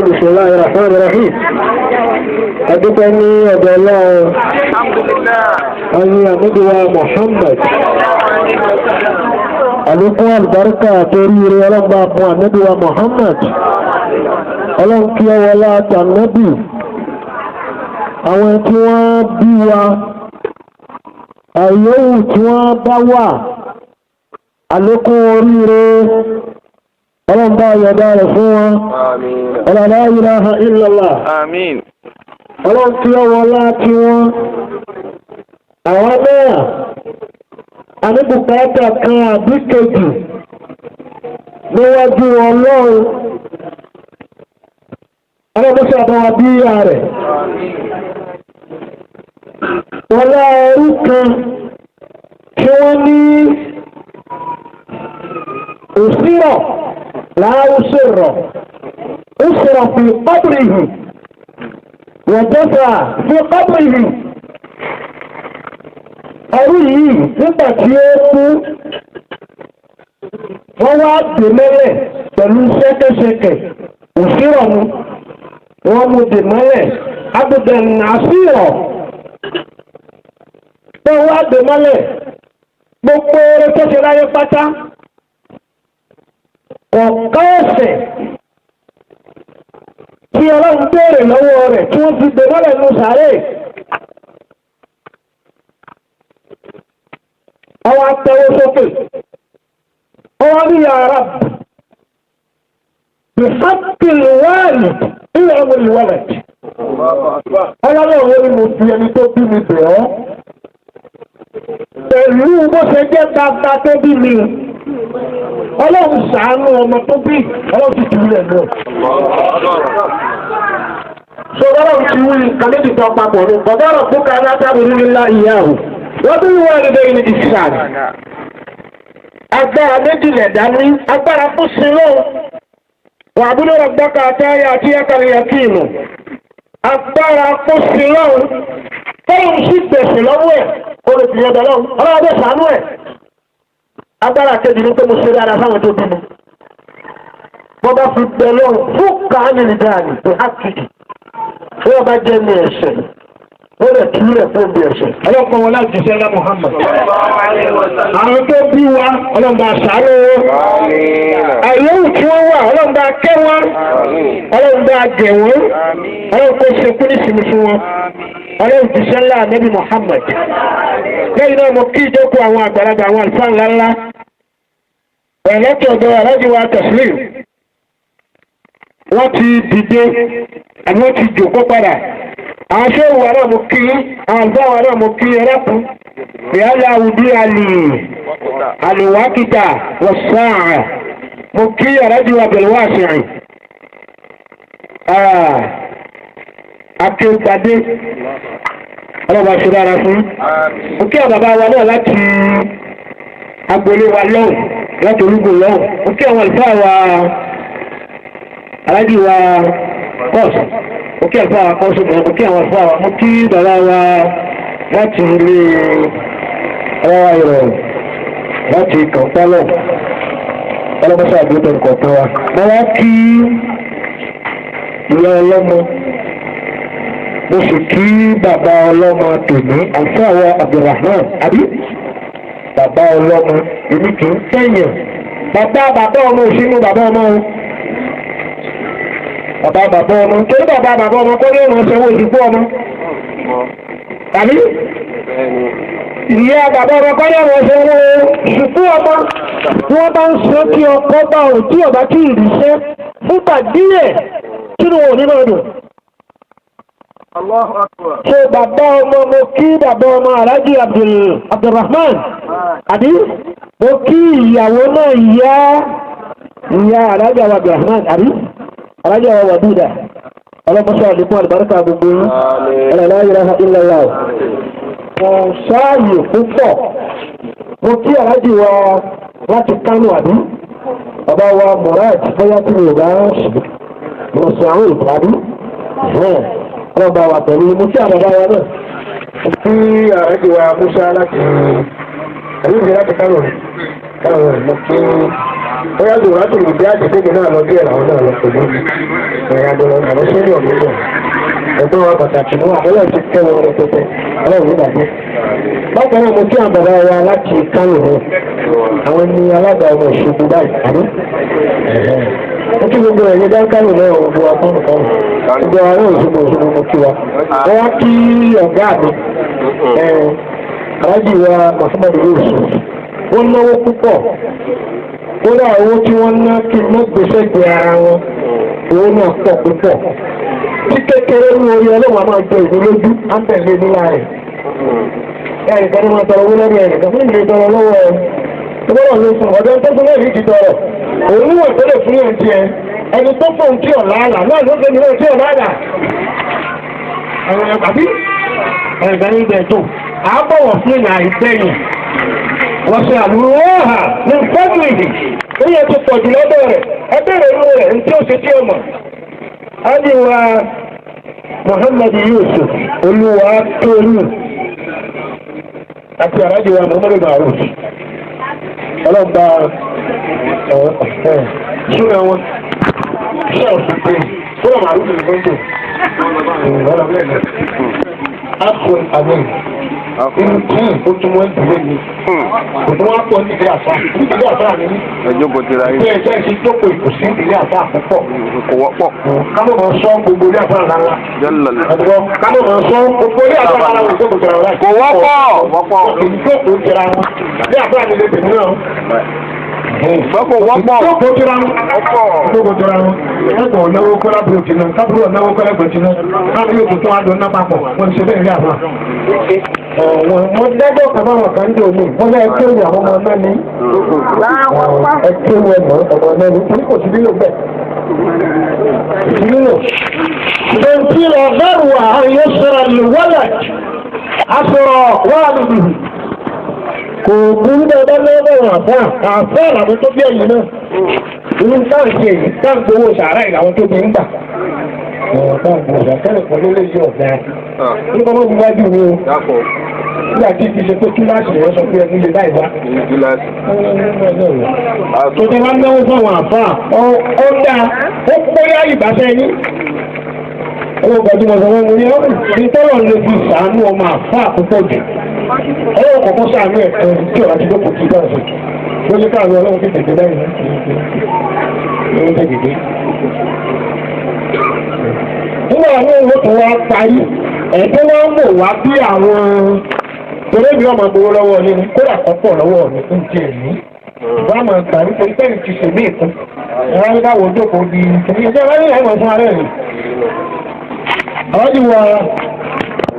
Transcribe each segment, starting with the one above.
بسم الله الرحمن الرحيم. أدتني أبو الله الحمد لله أن يمدوا محمد ألقوا البركة ترير ربا محمد ومحمد ألقوا ولاة النبي àwọn tí wọ́n bí wa àyẹ̀wò tí wọ́n bá wà àlékún oríire ọlọ́mbà yọ̀dá rẹ̀ fún wọn la ilaha illallah àmín ọlọ́n tí ó wọ́n láti wọn àwọn náà àníbùkátà kan àbíkejì níwájú ọlọ́run ọlọ́bùsọ̀ àbáwà bí i rẹ̀ wọ́n láàrú kan tí wọ́n ní òsírọ̀ láàrúsọ̀rọ̀ òsírọ̀ fi qabrihi wọ̀jọ́fà fi qabrihi ọrú yìí nígbà tí ó kú wọ́n wá dè mẹ́lẹ̀ pẹ̀lú ṣẹ́kẹ́ṣẹkẹ̀ òsírọ̀ mú wọ́n mú dè mẹ́lẹ̀ agbègbè nàásírọ̀ tó wá dè mẹ́lẹ̀ gbogbo eré tó ṣe láyé pátá ọ̀ká ẹ̀sẹ̀ tí ọlọ́run béèrè lọ́wọ́ rẹ̀ tí wọ́n fi dè mọ́lẹ̀ ní sàárè ọwọ́ atẹ́wọ́ sókè ọwọ́ ní yàrá bìfákìlì wáàlì ilẹ̀ ọmọ ìwọ̀lẹ̀ ọlọ́run ní mo fi ẹni tó bí mi bẹ̀ ọ́ pẹ̀lú bó ṣe jẹ́ dáadáa tó bí mi ọlọ́run ṣàánú ọmọ tó bí ọlọ́run ti tìlú rẹ̀ lọ. so ọlọ́run ti wí kàlẹ́dì tó papọ̀ ní bọ̀dọ́rọ̀ fún ká látàrí nílá ìyáwó wọ́n bí wọ́n rí lẹ́yìn ní ìsàn. agbára méjìlẹ̀ dání agbára fún sinú wà abúlé rẹ̀ gbọ́ka àtàrí àti ẹ̀kàrí yakíìmù agbára fún sinú fóun sì gbèsè lọ́wọ́ ẹ̀ olùtìyọ̀dọ̀ lọ́wọ́ ọlọ́run ṣàánú ẹ̀. agbára kejì ní pé mo ṣe dáadáa fáwọn tó bímọ wọ́n bá fi bẹ̀ lọ́rùn fún kàánì nìdáàní pé á kìkì wọ́n bá jẹ́ ní ẹ̀ṣẹ̀ ó lè tú rẹ̀ fún bí ẹ̀ṣẹ̀ ọlọ́pàá wọn láti ṣiṣẹ́ ńlá Muhammad àwọn tó bí wa ọlọ́mbà ṣàánú wọn àyẹ̀wò tí wọ́n wà ọlọ́mbà kẹ́ wọn ọlọ́mbà gẹ̀ wọn ọlọ́pàá ṣe kú ní sinmi fún wọn ọlọ́run ti ṣe ńlá Ànábì Muhammad lẹ́yìn náà mo kí ìjókòó àwọn àgbàlagbà àwọn àlùfáà ńláńlá ẹ̀lẹ́tọ̀ ọ̀dọ̀ aláàjì wa Taslim wọ́n ti dìde àbí wọ́n ti jòkó padà àwọn ṣéwù wa náà mo kí àwọn àlùfáà wa náà mo kí ẹlẹ́kùn ìyáàlá àwùdí àlùwákìtà wọ̀sáà mo kí aláàjì wa Abdulwasi'i akéwàdé ọlọ́ba ṣe dára fún òkè àbàbá wa náà láti agbolé wa lọ́wọ́ láti orúgbò lọ́wọ́ òkè àwọn àlùfáà wa aláàjì wa kọ́ọ̀sì òkè àlùfáà wa kọ́ọ̀sì òkè àwọn àlùfáà wa mo kí bàbá wa láti ilé ọlọ́wà ìrọ̀ láti kọ̀ọ̀pálọ̀ ọlọ́ba ṣàgbéjọ kọ̀ọ̀pá wa mo wá kí ìyá ọlọ́mọ mo sì kí bàbá ọlọ́mọ tòní àfáàwọ̀ Abdulrahman àbí bàbá ọlọ́mọ èmi kì í tẹ̀yàn bàbá ọmọ òsínú bàbá ọmọ o bàbá ọmọ torí bàbá ọmọ kọ́ ní ọ̀nà ṣẹwọ́ ìdìbò ọmọ tàbí ìyá bàbá ọmọ kọ́lá wọn ṣe wọ́n ṣùkú ọmọ tí wọ́n bá ń ṣe kí ọkọ bá ò tí ọba kí ìrìṣẹ́ fúnpa díẹ̀ kí ni wọn ò ní máa dùn. ṣe bàbá ọmọ mo kí bàbá ọmọ Alhaji Abdulrahman àbí mo kí ìyàwó náà ìyá Alhaji Abdulrahman àbí Alhaji Waduda ọlọ́pọ̀ṣọ́ àdìkún àlùbáríkà gbogbo yín la ilaha illallah wọn ṣáàyè púpọ̀ mo kí Alhaji wa láti Kánò àbí bàbá wa Murad bóyá tí mi ò bá mo sọ àwọn ìpàdé ọlọ́ba wa pẹ̀lú mo kí àbàbá wa náà mo kí Alhaji wa Musa láti Kánò mo kí bóyá lò láti lè bí àjẹsẹ́gbẹ̀ náà lọ díẹ̀ làwọn náà lọ pẹ̀lú ìrìnàjò lọ àwọn sórí ọ̀gbìn náà ẹgbẹ́ wa pàtàkì ní àbẹ́lẹ̀ ti kẹ́ wọn rẹpẹtẹ ọlọ́run ní ìdàgbé. bákan náà mo kí àwọn bàbá wa láti Kánò náà àwọn ní alága ọmọ ìṣògùn báyìí àbí. mo kí gbogbo ẹ̀yẹ dá Kánò náà gbogbo wa Kánò gbogbo àwọn Òṣogbo mo kí wa. wọ́n wá kí ọ̀gá mi Alhaji wa Muhammad Yusuf wọ́n náwó púpọ̀ kódà owó tí wọ́n ná kí wọ́n gbèsè gbé ara wọn owó náà pọ̀ púpọ̀ tí kékeré ní orí ọlọ́wọ́ máa jẹ ìlú lójú á tẹ̀lé nílá rẹ̀ ẹnìkan ní máa tọrọ owó lórí ẹnìkan fún ìlú tọrọ lọ́wọ́ ẹ gbọ́dọ̀ ló fún ọ̀dọ́ tó fún ẹ̀rí ti tọrọ òun níwọ̀n tó lè fún ẹ̀ǹtí ẹ ẹni tó fún tí ọ̀la àlà náà ló fẹ́ níwọ̀n tí ọ̀la àlà àbí ẹnìkan ní ibẹ̀ tó àbọ̀wọ̀ fún ìlà ìgbẹ́yìn wọ́n ṣe àlùwọ́hà ní fẹ́gbìlì ó yẹ tó pọ̀ jù lọ́dọ̀ rẹ̀ ẹgbẹ̀rẹ̀ inú rẹ̀ ní tí ó ṣe tí ó mọ̀. Aliwa Muhammad Yusuf Oluwatoyin àti Alhaji wa Muhammadu Maruf ọlọ́gbà ṣúra wọn ṣe ọ̀sùn fúnra Maruf ní gbọ́ndò ọlọ́gbẹ̀ẹ́ akun amin inú tí ó tún wọ́n dúró ní òtún wọ́n pọ̀ nílé àfá mi ní ẹjọ́ bó ti ra yìí ẹjẹ́ ìṣe jókòó ìkòsí ilé àfá àpapọ̀ kò wọ́pọ̀ kámọ̀ máa sọ gbogbo ilé àfá ńlá kámọ̀ máa sọ gbogbo ilé àfá ńlá wọn tó gbogbo ara kò wọ́pọ̀ ìjókòó jẹra wọn ilé àfá mi lè tèmi náà Gbọ́kọ̀ wọ́pọ̀. Gbọ́kọ̀ jọra wọn. Gbọ́kọ̀ jọra wọn. Ẹ̀kọ́ náwó kọ́lá bùrọ̀tì náà, kábùrọ̀ náwó kọ́lá bùrọ̀tì náà. Káàbí yóò tuntun àdó náà papọ̀. Wọ́n ti ṣe bẹ́ẹ̀ rí àbá. Wọ́n dájọ́ kan báwọn kan dé omi. Wọ́n bá ẹkẹ́ ìwé àwọn ọmọ náà ní. Ẹkẹ́ ìwé ẹ̀mọ́ ọmọ náà ní. Torí kò sí nílò bẹ́ẹ̀. Nílò. Bẹ̀ntì rẹ̀ bẹ́rù àyè sọ̀rọ̀ lùwọ́lẹ̀. Aṣọ̀rọ̀ wà lùbì. Kò burú dáadáa lọ́wọ́ àfẹ́ àwọn tó bí ẹ̀yìn náà. Inú táǹkì èyí táǹkì owó sàárà ìlàwọn tó bí ń gbà. Táǹkì òṣàkẹ́lẹ̀ kan ló lè yí ọ̀gá. Nígbà wọ́n bí wájú mi o. Nígbà tí ti ṣe pé kíláàsì rẹ̀ sọ pé ẹni lè láì wá. Tòtò wá náwó fáwọn àfáà. Ó dá ó pọ́yá ìbáṣẹ́ yín. Owó gbajúmọ̀ sọ wọ́n ní ọ́rùn ní tọ́lọ̀ lè fi ṣàánú ọmọ àfáà púpọ̀ jù. Ọwọ́ kọ̀kọ́ sáàmì ẹ̀kọ́ tí ọ̀rọ̀ ti dókò tí báyìí. Ló ní káàrí ọlọ́run tí tẹ̀gbẹ̀ báyìí. Ló ń tẹ̀gbẹ̀. Nígbà àwọn owó tó wá parí, ẹ̀tọ́ wọ́n ń bò wá bí àwọn torébí ọmọ gbowó lọ́wọ́ ní kódà kọ́pọ̀ lọ́wọ́ ní tó ń jẹ ẹ̀mí. Ìbá máa gbà ní pé pẹ́ẹ́nì ti ṣèlú ìtàn. Ẹ̀rọ ní káwọ́ jókòó di ìṣẹ́ wáyé ẹ̀mọ̀ fún ara ẹ̀mí. Àwọn ìwà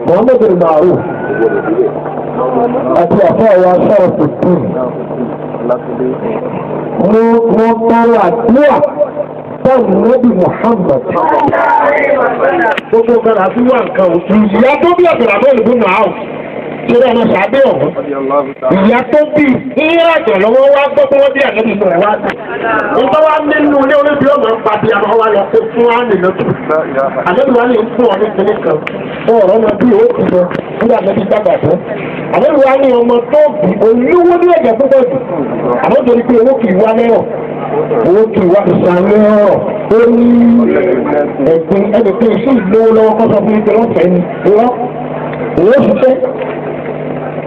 Muhammadu Maruf àti àfọ́ àwọn aṣọ́rọ̀ tuntun wọ́n tọrọ àdúrà táwọn Nábì Muhammad gbogbo kan àti wà nǹkan òtún ìyá tó bí ọ̀sẹ̀rẹ̀ àbọ̀ ìlú náà ṣe rẹ̀ ọmọ sàbẹ̀ ọ̀hún ìyá tó bí ní àjọ lọ́wọ́ wá gbọ́ pé wọ́n bí àgbẹ̀bí sọ̀rọ̀ wá sí wọ́n bá wá nínú ilé olóbi ọmọ ń pàdé àmọ́ wá lọ pé fún àmì lọ́tù àgbẹ̀bí wá ní fún ọ ní kíní kan fún ọ̀rọ̀ ọmọ bí ó ti lọ nígbà àgbẹ̀bí dàgbà tó àgbẹ̀bí wá ní ọmọ tó bí olówó ní ẹ̀jẹ̀ púpọ̀ jù àmọ́ torí pé owó kì í wá lẹ́rọ̀ owó kì í wá ìsàlẹ̀ ọ̀rọ̀ ó ní ẹ̀gbin ẹni pé iṣẹ́ ìlówó lọ́wọ́ kọ́sọ́ fún ìpínlẹ̀ ọ̀fẹ́ ni ìwọ́ ṣiṣẹ́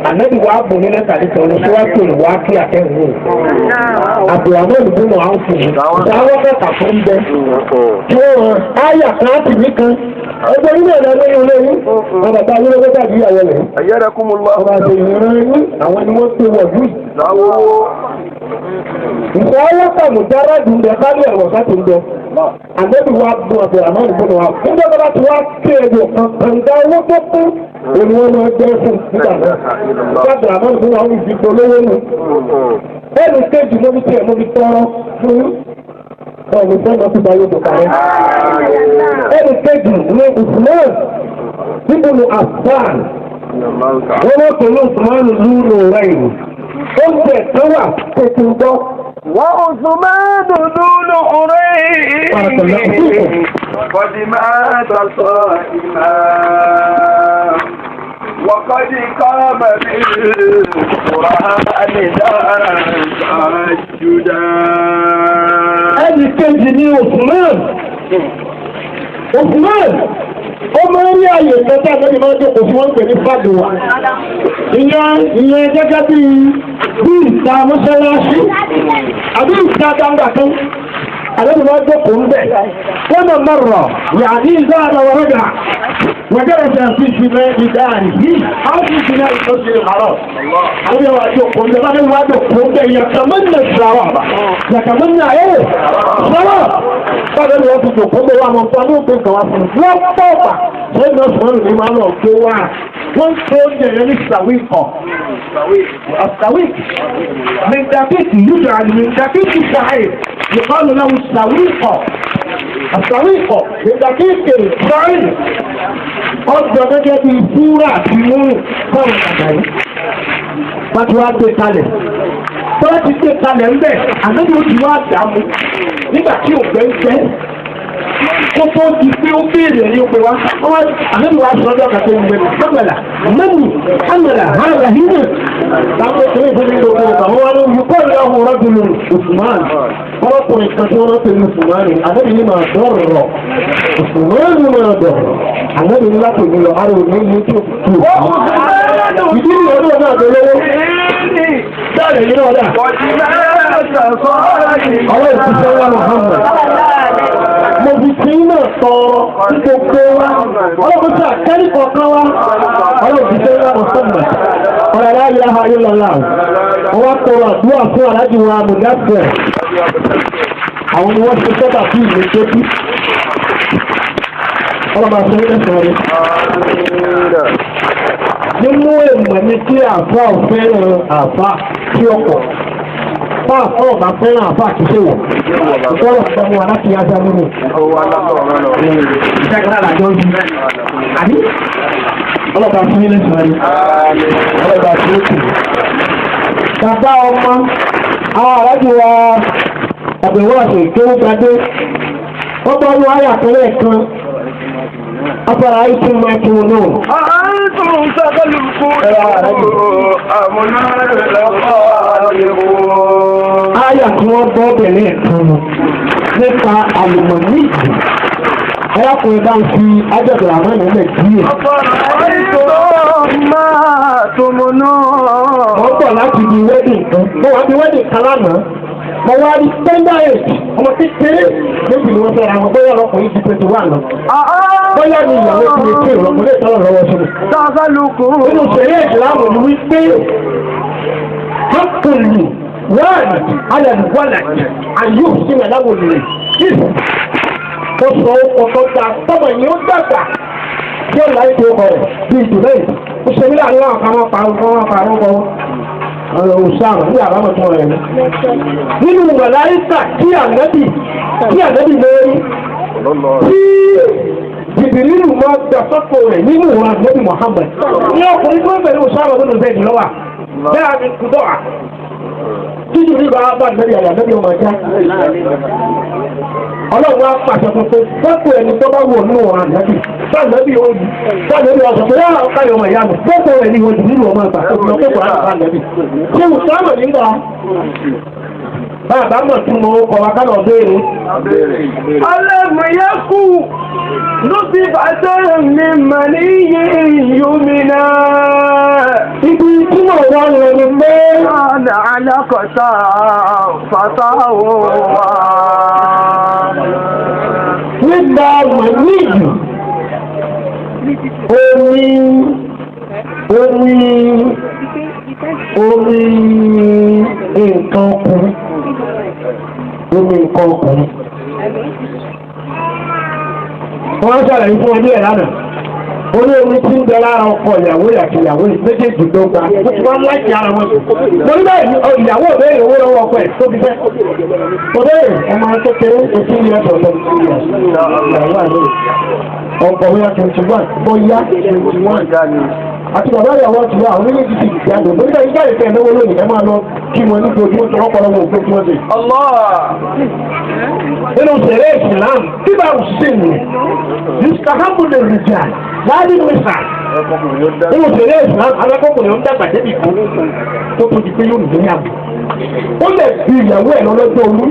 ànábì wa bò ní lẹ́tà ní sọ̀rọ̀ tí wàá pè wá kí àtẹ̀wò. Àbùràmọ́ ìdúnnà àwọn fún mi. Ìdáwọ́ kẹta fún bẹ́. Tí wọ́n hàn áyà kan á ti ní kan. Ẹgbẹ́ ilé ẹ̀rọ lóyún lóyún. Wọ́n bàbá yín lọ́wọ́ tàbí ìyàwó rẹ̀. Ọba àti ìran yín àwọn ni wọ́n pè wọ̀dú. Ìdáwọ́ kàmù dára dùn bẹ́ẹ̀ bá ní ẹ̀rọ ká ti ń bẹ. Ànábì wa bu àbùràmọ́ ìdúnnà wa. Nígbà tó bá ti wá ké ẹ̀dùn kan, kàǹgá owó tó kú. Òní wọn máa jẹ́ fún nígbà náà. Ìgbàgbọ́ àmọ́ ìfún àwọn ìdìbò lówó nù. Ẹnì kejì mo fi tiẹ̀ mo fi tọrọ fún ọ̀nì sẹ́nà tó bá yóò dùkà rẹ̀. Ẹnì kejì ní Usamot níbo ni Afghan. Wọ́n wọ́n pè ní Usamot lúlò rẹ̀ yìí. Ó ń tẹ̀ tó wà tètè ń gbọ́. وعثمان ذو العرين قد مات صائما وقد قام بالقرآن دارا تهجدا. ẹnì kejì ní Usamot ọmọ orí ààyè kẹta lórí máa jókòó fún wọn pè ní fàdùwà. Ìyẹn gẹ́gẹ́ bí ìta mọ́ṣáláṣí àbí ìta gbangba kan àlejò máa jókòó ń bẹ̀. Wọ́n mọ̀ mọ̀rọ̀ yàní ìzáàdà wọ́n rẹ̀ وجلس في شمال داره أو في شمال المسجد الحرام. أنا واجهكم لما أنا واجهكم يتمنى الثواب. يتمنى إيه؟ الثواب. قال أنا واجهكم وما مطلوب من كواسم. لا طبعا. سيدنا سبحانه الإمام الجوع. والصوت يعني السويقة. السويق من دقيق يجعل من دقيق الصحيح يقال له السويقة. السويقة من دقيق الصحيح. Ọjọ́ gẹ́gẹ́ bí fúra àti mú fọ́ọ̀rọ̀ àgbáyé. Wọ́n ti wá gbé kalẹ̀. Tọ́lá ti gbé kalẹ̀ ń bẹ̀, àmẹ́bí ó ti wá dàmú nígbà tí ògbẹ́ ń jẹ́. Kó tó di pé ó béèrè ní òpè wá. Àmẹ́bí wá sọ ọjọ́ kàtó ń gbẹ̀rẹ̀. Sọ́gbẹ̀là, mẹ́nu, kámẹ́rà, hàrà, hínà. Láwọn ètò ìfúnni gbogbo ọ̀gá wọn wá lórí kọ́ ìyá ọmọ rọ́dùnú Usman. Ọlọ́kùnrin kan tí wọ́n rọ́ pẹ̀lú Usman. Àmẹ́bí ní máa dọ̀rọ̀. Usman ní máa dọ̀rọ̀. Àmẹ́bí ní láti ìlú lọ, àrùn ní ní tó kù. Ìdí ni ọdún náà tó lówó. Dáàrẹ̀ yìí náà dà. Ọwọ́ ìfúnṣẹ́ wà Muhammad. Mo fi tí náà tọrọ tí gbogbo wa. Ọlọ́run tí àkẹ́rì kọ̀ọ̀kan wa. Ọlọ́run ti ṣe wà Muhammad. Ọ̀rọ̀ aláyé ayé lọ́la. Ọwọ́ tọrọ àdúrà fún aláàjì wa Mudeerul. Àwọn ni wọ́n ṣe sọ́dà fún ìlú Ṣékì. Ọlọ́run àti ẹgbẹ́ sọ̀rọ̀. Nínú èèmọ̀ ni kí àfá ò fẹ́ràn àfá tí ọkọ̀. Fáàfá ọ̀bá fẹ́ràn àfá àti ṣèwọ̀. Ìfọ́rọ̀ ọ̀pọ̀ wọn láti yá sáà nínú. Ìṣẹ́gbẹ́rẹ́ àjọ ń bí. Àní? Ọlọ́pàá fún ilé sọ̀rọ̀. Ọlọ́pàá fún ó kù. Bàbá ọmọ, àwọn àrájù wa àbẹ̀wò àṣẹ ìkéwú gbadé. Wọ́n bọ́ ọlọ́ ayà pẹ̀lẹ́ kan. Afẹ́ra ìtún máa kí wọn náà. أنتم تخلقون أمنا لخالقون. Ayà tí wọ́n bọ́ bẹ̀rẹ̀ kan nípa àlùmọ̀ní. Arákùnrin bá ń fi ájọ̀dọ̀ àmọ́ ìmọ̀lẹ̀ díẹ̀. máa tòmọ̀nà. Wọ́n bọ̀ láti di wedding kan. Mo wá di wedding kan lánàá. Mo wá rí tender age. Ọmọ kékeré méjì ni wọ́n fẹ́ ra wọn bóyá ọkùnrin ti pèsè wà náà. Bóyá ni ìyàwó ti lè pè wọ́n, mo lè tọ́lọ̀ lọ́wọ́ sí mi. Tàbálùkù. Nínú ìṣẹ̀lẹ̀ ìsìlámù ni wípé hákùnlù wọ́n alẹ́lùwọ́lẹ̀ àyù sí ìrẹ̀láwò rẹ̀. Ó sọ ọkọ̀ ta tọ́mọ̀ ni ó dàgbà tí ó láì tó ọ̀rọ̀ bí ìdùnnú yìí. Ó ṣe nílẹ̀ àwọn àkàmọ́ parọ́ Usamot ní àbámọ̀ tó rẹ̀ ní. Nínú màláíkà tí ànábì lórí tí Jìbìrìlù máa gbà sọ́kò rẹ̀ nínú ìwọ̀n ànábì Muhammad. Ní ọkùnrin tó ń bẹ̀rẹ̀ Usamot nínú bẹ́ẹ̀ lọ́wà. Bẹ́ẹ̀ ni kùdọ́ à. Tí Jìbìrìlù bá bá ànábì ànábì ọmọ ẹja. Ọlọ́run á pàṣẹ tuntun sọ́kò ẹni tó bá wọ̀ nínú ìwọ̀n ànábì. Sáànábì òòlù. Sáànábì ọ̀sọ̀ pé yára ọ̀káyọ̀ ọmọ ìyá mi. Sọ́kò rẹ̀ ni ìwọ̀n Jìbìrìlù ọmọ ìgbà tó fi ọkọ̀ ànábì. Ṣé Usamot nígbà? Bàbá mọ̀ tún mọ́ ọkọ̀ wa kálọ̀ béèrè. Alámọ̀yákù ló ti bàtẹ́ mi mà ní iye ìyómìnà. Ibi tí كان علقة فتسوى nígbà màníjù omi nǹkan ọkùnrin wọ́n ṣàlàyé fún ọdún ẹ̀ lánàá orí omi tí ń bẹ lára ọkọ ìyàwó àti ìyàwó méjèèjì tó gba wọ́n láti ara wọn sùn mo ní báyìí ìyàwó òbẹ́rẹ̀ owó lọ́wọ́ ọkọ ẹ̀ tó fi fẹ́ òbẹ́rẹ̀ ọmọ kékeré ètò ìyẹn ọ̀dọ̀ ìyàwó àlẹ́ ọkọ̀ wíyá 21 bóyá 21 àti bàbá ìyàwó ti wá àwọn méjèèjì ti dìde àgbò mo ní báyìí báyìí fẹ́ náwó lónìí ẹ máa lọ kí wọn ní ojú tó rọ́pọ̀lọpọ̀ òfin tí wọ́n ṣe. nínú sẹ̀rẹ̀ ìsìlámù tí bá ń sìn ní yusufahamu lè rìjà láàrin mẹ́sà nínú sẹ̀rẹ̀ ìsìlámù alákọ̀ọ́kùnrin ń dàgbà débi kan tó tó di pé yóò nìyẹn ní àbò ó lè fi ìyàwó ẹ̀ lọ́lọ́jọ́ olú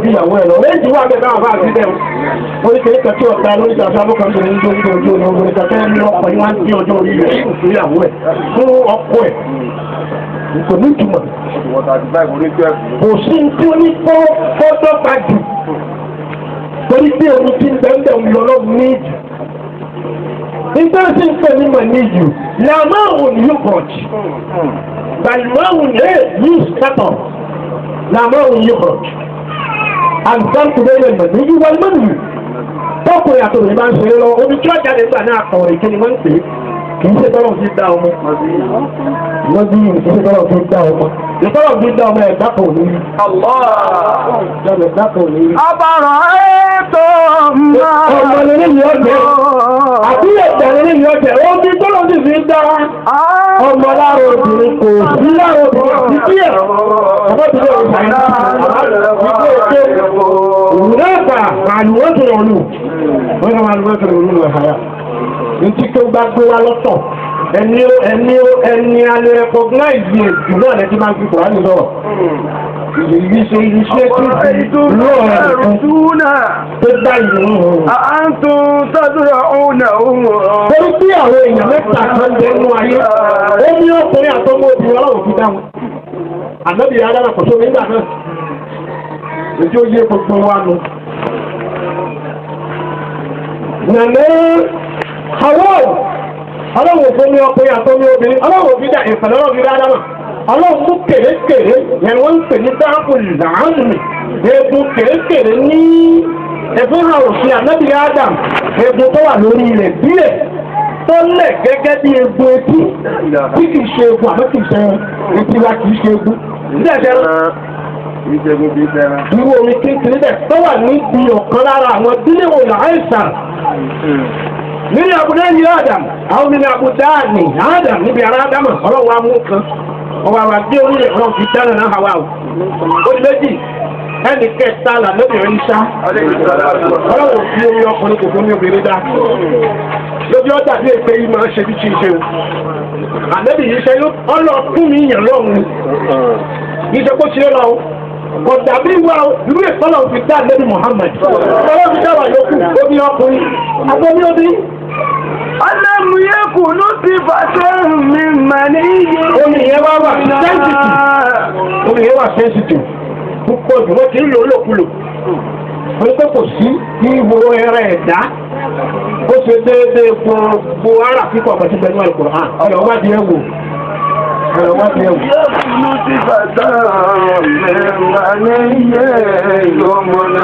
ìyàwó ẹ̀ lọ lẹ́yìn tí wọ́n abẹ́ báwọn bá àti bẹ́ẹ̀ orí kéré kan tí ọ̀gá lórí ìta sábọ́ kan tó ní ojú ojú orí kan tẹ́lẹ̀ ní ọkọ̀ yìí wọ́n á dín ọjọ́ orí rẹ̀ fún ìyàwó ẹ̀ fún ọkọ ẹ̀ kò ní ìtumọ̀ kò sí tí ó ní fọ́dọ́ bá jù torí pé omi tí ń bẹ́ẹ̀ ń lọ lọ́wọ́ ní ìjù nígbà tí ń pè ní mọ̀ ní ìjù làmáhùn ní yóò pọ̀ jù bàlùmáhùn lè ní ìsẹ́tọ̀ làmáhùn yóò pọ̀ jù àǹtán tó lè mọ̀ ní ìjù wọ́n mọ̀ nìyí tọ́kùnrin àtòrò bá ń ṣe lọ omi tí wọ́n jáde gbà náà kọ̀ ìkíni wọ́n ń pè é kì í ṣe tọ́lọ̀ fi dá ọmọ lọ́dí yìí kì í ṣe tọ́lọ̀ fi dá ọmọ ìtọ́lọ̀ fi dá ọmọ ẹ̀dá kan ní ẹ̀dá kan ní. Abàrọ̀ ètò máa ọmọ lórí yìí ọ̀jẹ̀ àbí ẹ̀dá lórí yìí ọ̀jẹ̀ ó bí tọ́lọ̀ sì fi dá ọmọ lára obìnrin kò sí lára obìnrin àti kí ẹ̀ ọmọ tí ó ń sàyẹn ìwúrẹ́gbà àlùwọ́ tó rọ̀ lù wọ́n kà máa lùwọ́ tó rọ̀ lù ẹ̀hàyà ntí tó bá gbé wa lọ́tọ̀ ẹni alẹ́ recognize èdè náà lẹ́tí máa ń fi kùránì sọ̀rọ̀ iṣẹ́ tí lọ́ọ̀ rẹ̀ tó dá ìlú àántún tọ́dúrà òun òun torí bí àwọn èèyàn mẹ́ta kan jẹ́ nínú ayé ó ní ọkùnrin àtọ́mọ́ obìnrin ọlọ́run fi dáhùn ànábì adára kò sómi nígbà náà ètò yé gbogbo wa nù. Àwọn ọlọ́wọ̀ fún mi ọkùnrin àtọ́mí obìnrin ọlọ́wọ̀ fi dá ìfẹ̀lọ́rọ̀ fi dá dámà ọlọ́wọ̀ mú kèrèkèrè yẹn wọ́n ń pè ní dáàbò làánù egun kèrèkèrè ní ẹ̀fún àwòsí ànábì Adam egun tó wà lórí ilẹ̀ bílẹ̀ tó lẹ̀ gẹ́gẹ́ bí egun etí tí kìí ṣe egun àmọ́ kìí ṣe etí wa kìí ṣe egun ìwò omi kékeré bẹ̀ tó wà níbi ọ̀kan lára àwọn bílẹ̀wò làáìsàn nínú àbúdá ní Adam àwọn nínú àbúdá ní Adam níbi ara Adama ọlọ́wọ́ amú kan ọwọ́ àwọn àgbé orílẹ̀ ọlọ́wọ́ fi dáná náà Hawa ó di méjì ẹnì kẹta là lóbìnrin sá ọlọ́wọ́ fi omi ọkùnrin kò fún mi obìnrin dá lójú ọjà bí èpè yìí máa ń ṣe bí kí n ṣe o àdébì yìí ṣe ọlọ́ fún mi yàn lọ́hùn yìí ṣe kó ṣe lọ ọ̀dà bí wà irú ìpọ́lọ̀ fi dá lẹ́nu Muhammad ọlọ́ fi dá wà yókù omi ọkùnrin agbómi obìnrin. Ọlọ́mù yẹ kù ló ti bàtẹ́ mi mà ní iye. Omi yẹn wá wà sensitive. Omi yẹn wà sensitive. Púpọ̀ jù wọ́n ti ń lò ó lòkulò. Wọ́n pẹ́ kò sí ìwò ẹrẹ ẹ̀dá. Ó ṣe déédéé gbogbo ara kíkọ̀ ọ̀pọ̀ tí bẹ̀rù Al-Qur'an. Ọ̀yọ̀ wá di ẹ̀wò. Ọ̀yọ̀ wá di ẹ̀wò. Yẹ kù ló ti bàtẹ́ mi mà ní iye ìgbòmọ̀nà.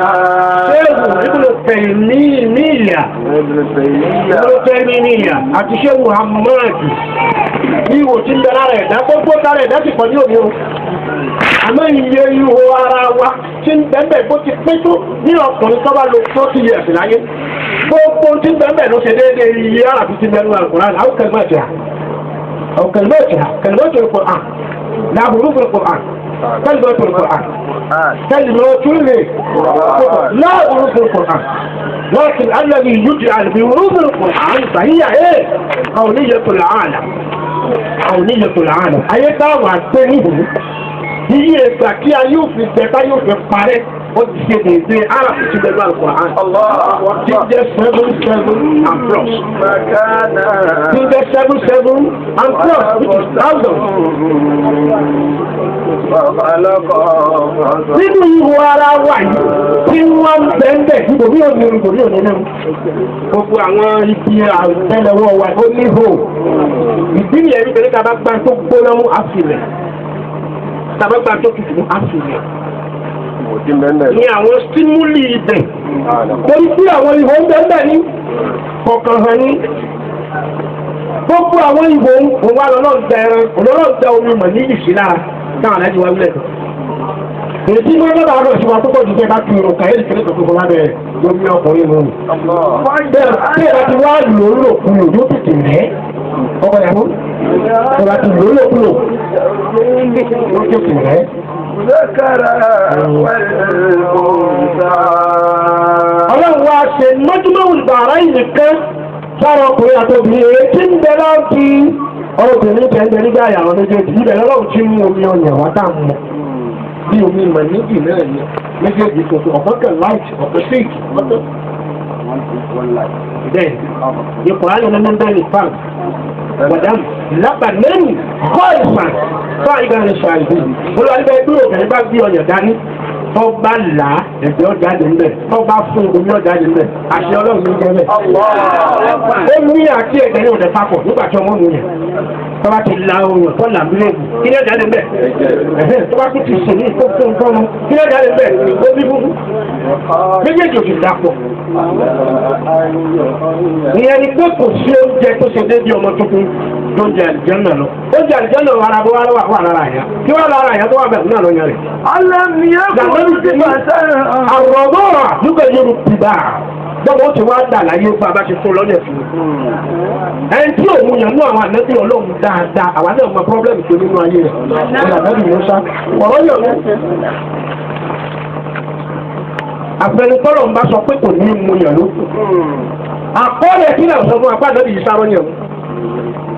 Ṣé ìbùdó fẹ̀yìn ní ìyà? Ìbùdó fẹ̀yìn ní ìyà àti ṣé Muhammad ní ìwò tí ń bẹ lára ẹ̀dá gbogbo lára ẹ̀dá ti pọ̀ ní òní o. Àmọ́ iye ihò ara wa tí ń bẹ́ẹ̀ bó ti pín tó ní ọkùnrin tó bá lo 40 years láyé. Gbogbo tí ń bẹ́ẹ̀ ló ṣe déédéé iye ara fi ti bẹ́ẹ̀ ní Al-Qur'an. Àwọn kẹlẹ́mọ̀tì أو كلمات القرآن لا حروف القرآن كلمات القرآن كلمات لا حروف القرآن لكن الذي يجعل بحروف القرآن فهي ايه قولية العالم قولية العالم أي دعوة تنيه هي ìgbà kí a yóò fi gbẹ̀ta yóò fi parẹ́ ó ti ṣe déédéé aráàlú ti bẹ̀rẹ̀ Al-Qur'an. Tí ń jẹ́ 7 and plus. Tí ń jẹ́ 7 and plus which is 1000. Nínú ihò ara wà yìí tí wọ́n ń bẹ́ńbẹ́ nítorí òní náà. Gbogbo àwọn ibi àtẹ́lẹwọ́ wa ó níhò. Ìdí nìyẹn nítorí ká bá gbá tó gbóná mú àfilẹ̀. Ká bá gbá tó tutù mú àfilẹ̀. Ní àwọn stímúlì ibẹ̀. Torí tí àwọn ihò ń bẹ́ńbẹ́ ní kọ̀ọ̀kan hàn ní. Gbogbo àwọn ihò òun wà lọ́nà ìgbà omi mọ̀ ní ìṣìlára táwọn aláìsí wa wílẹ̀ kan. Èyí tí wọ́n lọ́dọ̀ àwọn òṣùwà tó pọ̀ jù jẹ́ bá kí irun kàyé ìkẹ́lẹ́ tó fún lábẹ́ lórí ọkùnrin lónìí. Bẹ́ẹ̀ bá ti wá lòólò kúrò yóò tètè rẹ̀ ọkọ̀ ìyàwó. Bẹ́ẹ̀ bá ti lòólò kúrò yóò tètè rẹ̀. Ọlọ́run wa ṣe mọ́júmọ́ ìbàrá ìnìkan sára ọkùnrin àtọ́bìnrin èyí tí ń bẹ láti ọkùnrin tẹ̀lé nígbà àwọn méjèèjì ibẹ̀ lọ́wọ́ tí mú omi ọyàn wá tá mú bí omi mọ̀ níbi náà ni méjèèjì tuntun ọ̀pọ̀ kan láìsí ọ̀pọ̀ síìkì ọ̀pọ̀. Bẹ́ẹ̀ ni Kùránì ló ń bá ní fáwọn wàdàmù lábàlẹ́nu kọ́ ìfàn fún ìgbà ní ṣàlùbí. Olùwàlúbẹ̀ ẹgbẹ́ obìnrin bá gbé ọyàn dání tó bá là á ẹ̀jẹ̀ ọjà dé ńbẹ̀ tó bá fún omi ọjà dé ńbẹ̀ àṣẹ Ọlọ́run ló ń jẹ́ bẹ́ẹ̀. Omi àti ẹ̀jẹ̀ ní ọ̀dẹ̀ papọ̀ nígbà tí ọmọ mi yẹn tó bá ti la oyún tó là bílẹ̀bù kí ni ọjà dé ńbẹ̀ tó bá ti sè ní ìkókó nǹkan mu kí ni ọjà dé ńbẹ̀ omi fúnfún méjèèjì òsì dàpọ̀. Ìyẹn ni pé kò sí oúnjẹ tó ṣe déédéé ọmọ tuntun tó ń jẹ àlìjẹ́nà lọ. Ó jẹ àlìjẹ́nà ara bó wà lára àyà. Kí wọ́n lára àyà tó wà bẹ̀rù náà lọ́yàn rẹ̀. Àrọ̀bọ̀rà nígbà yóò ti bá a. Bọ́wọ́ ti wá dà láyé fún abá ti fún lọ́lẹ̀ fún un. Ẹni tí òun yàn mú àwọn ànábì Ọlọ́run dáadáa, àwa náà mọ pọ́blẹ́mù tó nínú ayé rẹ̀. Ànábì Mùsá, ọ̀rọ̀ yọ̀ mí. Àfẹnukọ́rọ̀ ń bá sọ pé kò ní mú yàn lókù. Àkọọ́lẹ̀ tí náà sọ fún apá ànábì yìí sáré yàn.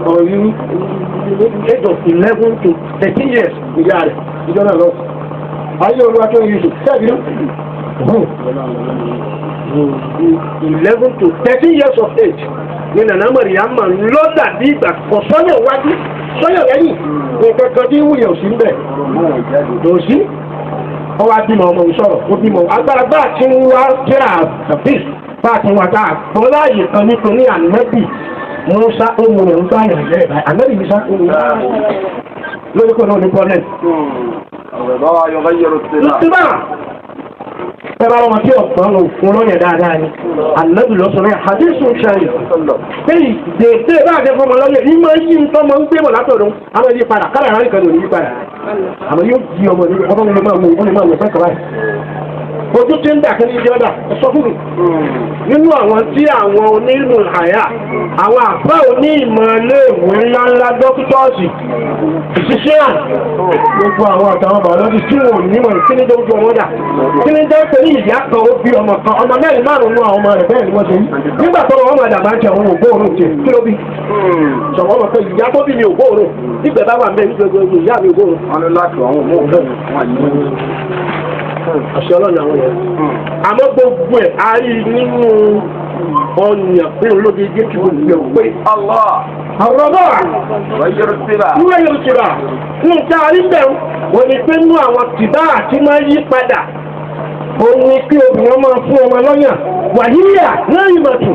Ọ̀rọ̀ yìí ní age of 11 to 13 years ìyá rẹ̀ ìjọ náà lọ. Ayé Oluwatoyin Yusuf sẹ́ẹ̀dì 11 to 13 years of age ní Nana Mariama lọ́dà bí ìgbà kan sọ́yọ̀ wájú sọ́yọ̀ lẹ́yìn nǹkan kan tí wúyẹ̀ òsì ń bẹ̀ lòsí ọwọ́ abímọ ọmọ ìṣọ̀rọ̀ ó bímọ agbára bá ti ń wá kíra àbíṣ bá ti wá tá àgbọ̀ láàyè kan nítorí ànábì Musa ohun rẹ̀ ń bá yàn lẹ́ẹ̀ báyìí ànábì Musa ohun rẹ̀ lórí kò náà ní pọ́lẹ̀. Ẹ̀bá wọn tí ọ̀pọ̀ ló fún lọ́yẹ̀ dáadáa ni. Ànábì lọ sọ náà, Hadith ṣáyé. Bẹ́ẹ̀ni, dèédé bá àjẹ́ fọmọ lọ́yẹ̀, ní máa yí nǹkan máa ń gbé bọ̀ látọ̀dún, àwọn yí padà, kálẹ̀ àwọn ìkànnì ò ní yí padà. Àmọ́ yóò di ọmọ ní ọmọ mi máa mú ìwọ́n máa mú ìfẹ́ kàwáì. Ojú tí ń dà kí ní ìjọ dà, ẹ sọ fún mi. Nínú àwọn tí àwọn onímọ̀ àyà, àwọn àfá oní ìmọ̀ iléèwé ńláńlá dókítọ́ọ̀sì, ìṣiṣẹ́ à, gbogbo àwọn àtàwọn bàọ́lọ́dì tí wọn ò nímọ̀ ìkíní tó ojú ọmọ dà. Kí ní jẹ́ pé ní ìyá kan ó bí ọmọ kan, ọmọ mẹ́rin márùn-ún àwọn ọmọ rẹ̀ bẹ́ẹ̀ ni wọ́n ṣe yí. Nígbà tó wọ́n máa dàbá jẹ òun ògbóòrùn jẹ kí ló bí? Sọ̀rọ̀ ọmọ pé ìyá tó bí mi ògbóòrùn, nígbà bá wà ń bẹ gbogbo ìyá mi ògbóòrùn. Wọ́n ní láti àwọn ọmọ òun àṣẹ ọlọ́run àwọn yẹn. Àmọ́ gbogbo ẹ̀ a rí nínú ọ̀nìyàn pé olóde jẹ́ kí gbogbo ẹ̀ pé àwòrán náà wọ́n yọrọ síra. Nǹkan àríbẹ̀rù wọ́n ní pé nú àwọn tìbá àti máa yí padà. Òun ni pé obìnrin máa fún ọmọ lọ́yàn wàhíyà lẹ́yìn mọ̀tò.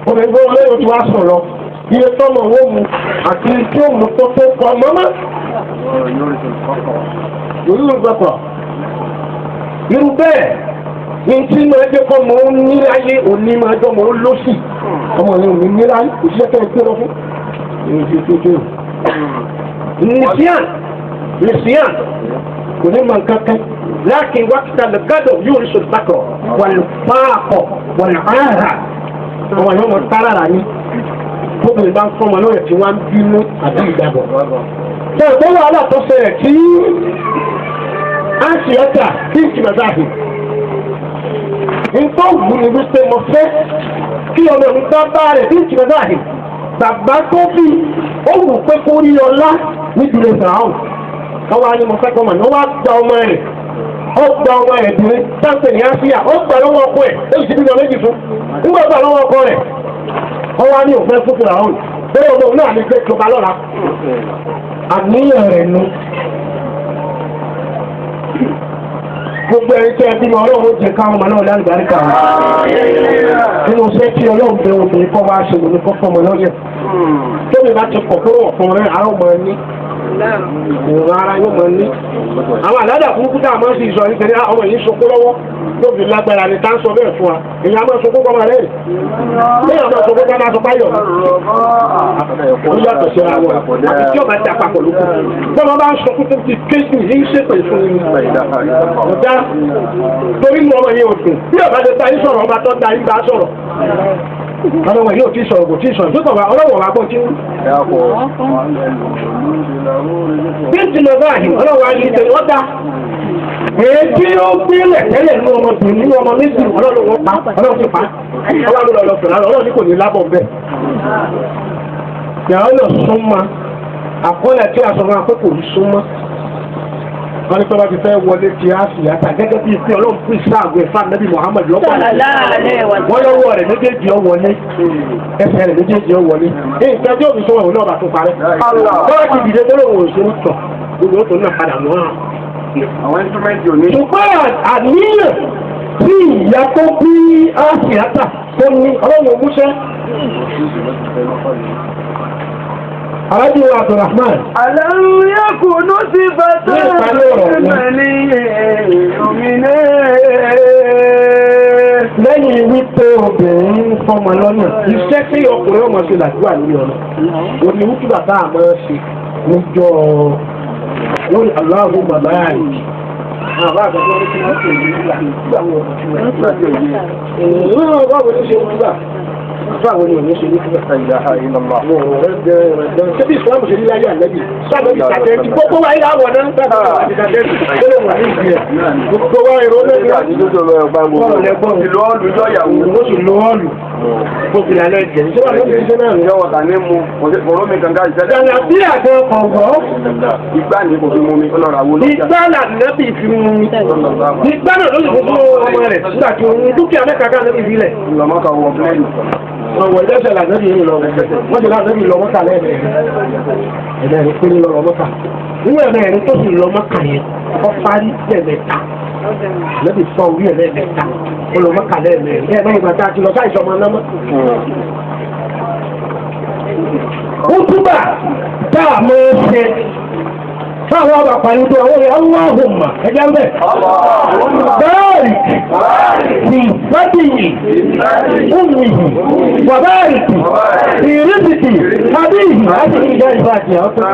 Obìnrin gbọ́dọ̀ lẹ́yìn tí wàá sọ̀rọ̀ iye tọ́mọ owó mu àti tí ó mú tó tó kọ mọ́mọ́. Yorùbá gbàgbọ́. Irú bẹ́ẹ̀ ní tí máa jẹ́ kọ́ mọ́ ń ní láyé òní máa jọ mọ́ ń lọ́sì. Ọmọ yẹn ò ní ní láyé òṣìṣẹ́ kẹ́ ẹ gbé lọ fún. Nìsíàn kò ní mọ nǹkan kan. Láàkín wákìtà lẹ́gàdọ̀ yóò rí sọ̀rọ̀ bàkọ̀ wàlúfààkọ̀ wàlúhàrà. Ọmọ yẹn mọ̀ tààrà ní. Tóbi bá ń fọmọ lọ́yẹ̀ tí wọ́n ń bínú àbí ìdàbọ̀. Ṣé ìgbó wàhálà tó ṣẹlẹ̀ tí a ṣe ẹ̀ta kí n kìlọ̀ dáàbò? Nǹkan ògùn ni wípé mo fẹ́ kí ọmọ mi bá bá rẹ̀ kí n kìlọ̀ dáàbò. Bàbá tó bí ó wù pé kó rí ọlá nídìí ìfàhàn. Wọ́n wá ní mo fẹ́ kọ́ mọ̀ ní wọ́n wá gba ọmọ rẹ̀ ó gba ọmọ ẹ̀dùn sáńpẹ̀ ní Áfíà ó gbà lọ́wọ́ ọkọ ẹ̀ ó sì bímọ méjì fún nígbà gbà lọ́wọ́ ọkọ rẹ̀ ó wá ní òfin fún fìlà ọ̀hún bẹ́ẹ̀ ọmọ òun náà ní pé tó bá lọ́la àníyàn rẹ̀ nu gbogbo ẹni tẹ́ bímọ ọlọ́run jẹ káwọn ọmọ náà lálùbáríkà nínú iṣẹ́ tí ọlọ́run bẹ obìnrin kọ́ bá ṣe òní kọ́ fọmọ lọ́yẹ̀ tóbi bá ti pọ̀ fún ọ̀fun rẹ̀ àwọn ọmọ ẹni ìrora ara yóò mọ ní àwọn àládà burúkú tá a máa ń fi ìsọ nítorí ọmọ yìí sọkó lọ́wọ́ lóbi lágbára ni tá ń sọ bẹ́ẹ̀ fún wa èyí a máa sọkó kọ́ máa rẹ̀ lẹ́yìn ọmọ sọkó kọ́ máa sọ báyọ̀ ó yàtọ̀ sí ara wọn àti tí ọba ti àpapọ̀ lókun bọ́mọ bá ń sọkó tó ti kéjì yìí ṣépè fún mi ọ̀dá torí mu ọmọ yìí ò dùn bí ọba ti ta yín sọ̀rọ̀ ọba tó ta yín bá sọ̀rọ̀ ọlọ́wọ́ yóò ti sọ̀rọ̀ kò tí sọ̀rọ̀ tó kọ̀ ọlọ́wọ́ wa gbọ́ tí ń. bí n ti lọ báyìí ọlọ́wọ́ ayé ìtẹ̀lẹ́ wọ́n ta èyí ó gbélẹ̀ tẹ́lẹ̀ ní ọmọbìnrin ní ọmọ méjì ọlọ́wọ́ pa ọlọ́wọ́ ti pa ọlọ́wọ́ lọ fẹ̀rẹ̀ ọlọ́wọ́ ní kò ní lábọ̀ bẹ́ẹ̀. ìyàwó lọ súnmọ́ àkọọ́lẹ̀ tí a sọ fún akókò yìí súnmọ́ wọ́n ní tọ́ba ti fẹ́ wọlé ti àṣìyàtà gẹ́gẹ́ bí ìpín ọlọ́run fún ìsáàgùn ẹ̀fà nẹ́bí Muhammad lọ́pọ̀ wọ́n lọ́wọ́ rẹ̀ méjèèjì ọ wọlé ẹsẹ̀ rẹ̀ méjèèjì ọ wọlé èyí tẹ́jú òbí sọ wọn náà bá tó parẹ́ tọ́ba ti dìde tó lóun òṣèlú tọ̀ gbogbo ó tó náà padà mọ́ àwọn instrumenti ò ní. ṣùgbọ́n àníyàn tí ìyá tó bí àṣìyàtà tó ní ọlọ́run òmúṣẹ́ Arábìnrin Abdulrahman. Àlàrun yẹ kò ní sí bàtà ìmọ̀lẹ́ òmìnira. Lẹ́yìn wípé obìnrin fọmọ lọ́nà, iṣẹ́ tí ọkùnrin ọmọ ṣe làdúrà lórí ọ̀nà. Òní wúkú bàbá àmọ́ ṣe níjọ́ lórí aláwọ̀ bàbá rẹ̀. Àbá àgbàdo wọn ti wọ́n ṣe ìlú nígbà wọn. Ìlú báwo ni ṣe wúgbà? Báwo ni òní ṣe ní fún ẹ̀ka ìlà ìlọ́mọ? Ṣébí ìsìlámù ṣe ní láyé àlẹ́bí? Sábà ní ìtàgẹ́tì. Gbogbo wa ilé àwọn náà ń gbàgbọ́ àti ìtàgẹ́tì. Ó lè wà ní ìdí ẹ̀. Gbogbo wa èrò lẹ́gbẹ̀ẹ́ àdídójó lọ ẹ̀gbá gbogbo. Ìlú ọ̀lù yọ ìyàwó. Ó sì lọ ọ̀lù. Gbogbo ìlànà ẹ̀jẹ̀. Ṣé wàá lóbi iṣẹ́ náà? Ìjọba ta ní mu. Òró mi kankan ìṣẹ́lẹ̀. Ìjọba bí àgbẹ̀ kọ̀ọ̀kọ̀. Ìgbà ni kò fi mú mi. Ọlọ́run àwọn olóòjà. Ìgbà làdínẹ́bì fi mú mi. Ìgbà náà ló lè fún ọmọ rẹ̀. Nígbà tí dúkìá mẹ́ta ká lẹ́bì sílẹ̀. Ìlọ́mọ́ka wọ bílẹ̀dì. Wọ́n ìdẹ́sẹ̀ làdẹ́bì yìí lọ wọ́n ti làdẹ́bì lọ mọ́ta lẹ́ẹ̀mẹ́rin pé ní lọ mọ́ta nínú ẹ̀mẹ́rin tó sì lọ mọ́ta yẹn ọ parí lẹ́ẹ̀mẹ́ta lẹ́bì fọ́ orí ẹ̀mẹ́ta ó lọ mọ́ta lẹ́ẹ̀mẹ́rin ẹ̀mẹ́rin ìgbà tá a ti lọ sáì sọmọ náà mọ́. ó túbà tá a mọ̀ ẹ́ ṣe fáwọn ọba pàlú tó àwọn Allahumma ẹjẹ́ ń bẹ̀. báàrì ti fàdíyì ummihi wà báàrì ti ìrísìtì àbíyì láti ní ìjọ ìbá àti ọ̀tọ́.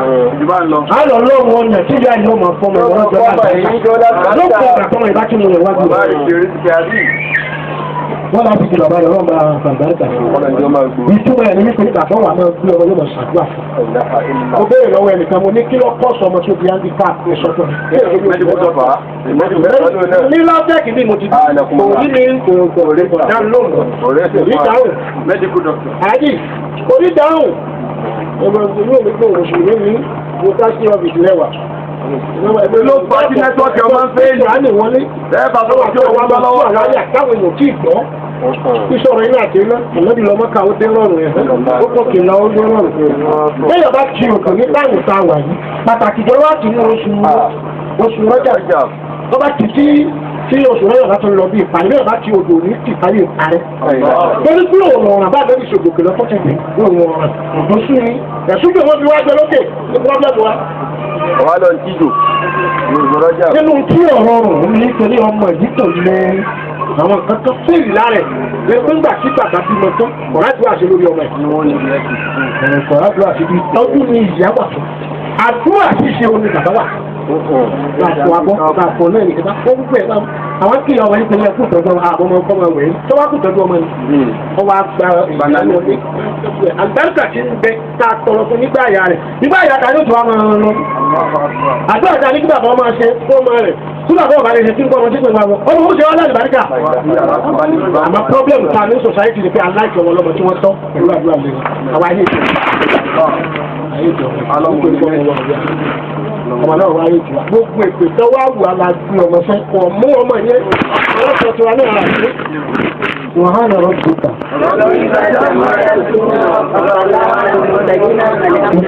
àlọ́ lọ́wọ́ ọ̀nà tí ìyá ìlú ọmọ fọmọ ìwọ́n jọ láti lọ́pọ̀ àtọmọ ìbá tí mo lè wájú wọ́n láti fi lọ́ba yọ̀ lọ́ba àgbàgbà ìtumọ̀ ẹ̀ ní wípé ìgbàgbọ́ wà máa gbé ọmọ yóò máa ṣàdúrà fún un. ó béèrè lọ́wọ́ ẹnìkan mo ní kí lọ́ kọ́ sọmọ tó di andy park ní sọ́tọ̀. ní lọ́jẹ́kì bí mo ti dùn òní ní onídàáhùn onídàáhùn ẹgbẹ́ ìlú òní pé òṣèlú ní mo ká sí ọ́fíìsì lẹ́wà. ló bá tí nẹ́tíwọ́ọ̀kì ọmọ ń fẹ́ ìyá ní wọlé lẹ́ẹ̀bà tó wà tí ó wá bá lọ́wọ́ àláyà káwọn èèyàn kí gbọ́ ìṣòro iná àti iná ìlọ́bí lọ́mọ ká ó dé rọrùn ẹ̀ ó pọ̀ kì í lọ ó dé rọrùn. bẹ́ẹ̀ bá ti òkè ní táyì tá a wà yìí pàtàkì jẹ́ wá sí oṣù rọ́jà tó bá ti tí oṣù rọ́jà bá tó lọ bí ìparí bẹ́ẹ̀ bá ti odò ní ìparí ìparẹ́. torí pé òun ọ̀ràn bá lórí ìṣògòkè lọ́pọ̀ tẹ̀lé òun ọ̀ràn òun sún ní ẹ̀sùn bí wọ́n fi wá gbẹ lókè ní pọ́blẹ́mù wa. Ọ̀wá lọ jíjò ní ìrọ́jà. Nínú tí ọ̀rọ̀ rùn nítorí ọmọ yìí tó lẹ àwọn kan tó fèrè lára ẹ̀ lẹ́gbẹ́ ńgbà tí bàbá bímọ tán kọ̀rádùá ṣe lórí ọmọ ẹ̀. Kọ̀rádùá ṣe bí tọ́jú ní ìyá wà fún. Àdúrà ṣíṣe omi bàbá wà. Láàpọ̀ abọ́ láàpọ̀ náà ní ìjọba fún gbogbo ẹ̀ náà. Àwọn kí ọmọ yìí tẹ́lẹ̀ kú tọ́jú ọmọ ọmọ wẹ̀ tó wá kú tọ́jú ọmọ ni. Wọ́n wá gba ìgbàlánú ọdún. Àgbàlùkà ti ń bẹ tá a tọrọ fún nígbà àyà rẹ̀. Nígbà àyà ta yóò tún wá máa lọ. Àdúrà ta ní kí bàbá máa ṣe fún ọmọ rẹ̀. Tí bàbá ọ̀bá rẹ̀ ṣe kí n kọ́ ọmọ tí kò máa wọ. Ọmọ ó ṣe wá láti bàríkà. Àmọ́ pọ́blẹ́mù ta ní sòsáìtì ni pé aláìsí ọmọ ọlọ́mọ tí wọ́n tọ́ pẹ̀lú àdúrà lẹ́yìn. Àwọn ayé ìjọba. ọmọ náà wáyé jù wá gbogbo èpè tó wá wù á la gbé ọmọ fẹ́ kọ̀ mú ọmọ yẹn ọlọ́pàá tó wà náà rà sí. وهذا ربك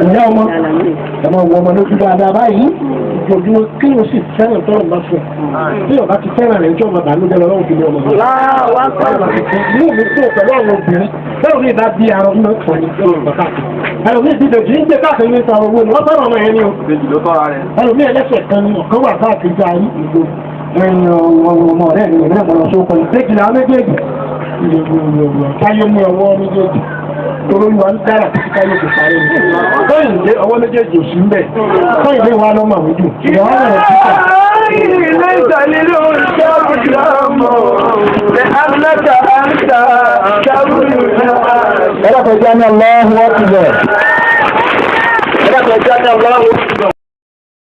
اليوم كما هو منوط بعد باي ìjọ̀dún kí o sì fẹ́ràn tọ́rọ̀ bá fẹ́ tí ọba ti fẹ́ràn rẹ̀ ìjọba bàánújẹ́ lọ́wọ́ fi ní ọmọ rẹ̀. ní ìlú tó pẹ̀lú àwọn obìnrin bẹ́ẹ̀ ni ìbá bí ara ọmọ kan ní ọ̀pá ẹlòmíì ti dòjì ń gbé káàkiri níta owó ni wọ́n fẹ́ràn ọmọ yẹn ni o ẹlòmíì ẹlẹ́sẹ̀ kan ni ọ̀kan wà káàkiri ayé ìgbò ọmọ rẹ̀ ni ìrìn àmọ́ ọ̀ṣọ́ ìgbéjìlá méjèèjì káyé mú ọwọ́ méjèèjì olóyún wa ń dára títí káyé kò sáré ní. Bẹ́ẹ̀ni dé ọwọ́ méjèèjì ò sí ń bẹ̀. Bẹ́ẹ̀ni dé wa lọ́mọ àwọn ojú. Ìyàwó rẹ̀ ti kà. ilé ìtàlélò ìṣàbùdàmọ̀ lè amúnáta àǹtà ṣàbùdù náà. Ẹ̀rọ kọjá ní ọlọ́run wọ́n ti bẹ̀.